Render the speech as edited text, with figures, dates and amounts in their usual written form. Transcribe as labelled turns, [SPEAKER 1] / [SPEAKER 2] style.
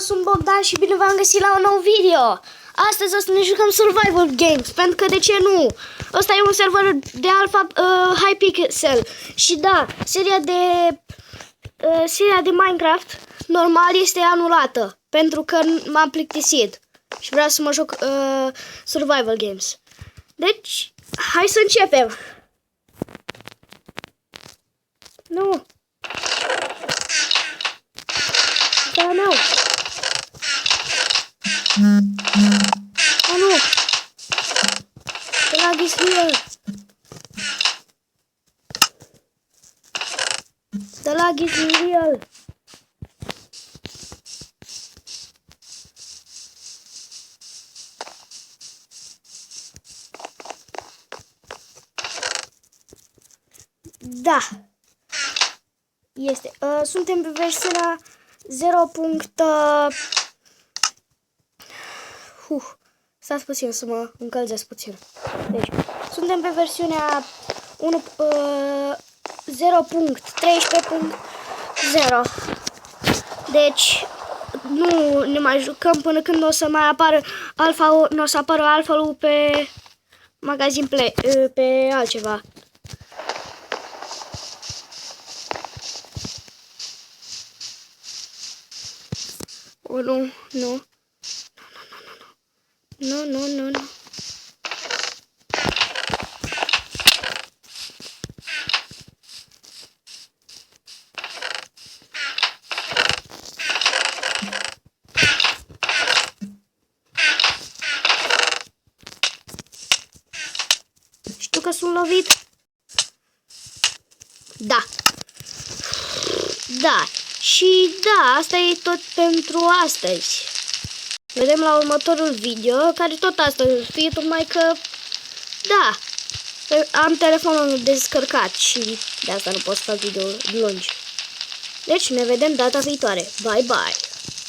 [SPEAKER 1] sunt Bogdan și bine v-am găsit la un nou video. Astăzi o să ne jucăm Survival Games, pentru că de ce nu? Ăsta e un server de alpha Hypixel. Și da, seria de Minecraft normal este anulată, pentru că m-am plictisit și vreau să mă joc Survival Games. Deci, hai să începem. Nu. Da, nu. Oh, nu. The lag is real. The lag is real. Da. Este. Suntem pe versiunea 0. Stați puțin să mă încălzesc puțin. Deci, suntem pe versiunea 0.13.0. Deci, nu ne mai jucăm până când o să mai apară alfa, nu o să apară alfa-ul pe magazin play, pe altceva. Oh, nu, nu. Nu, nu, nu, nu. Știu că sunt lovit. Da. Da. Și da, asta e tot pentru astăzi. Vedem la următorul video, care tot asta fie tocmai că, da, am telefonul descărcat și de asta nu pot să fac video lungi. Deci ne vedem data viitoare. Bye, bye!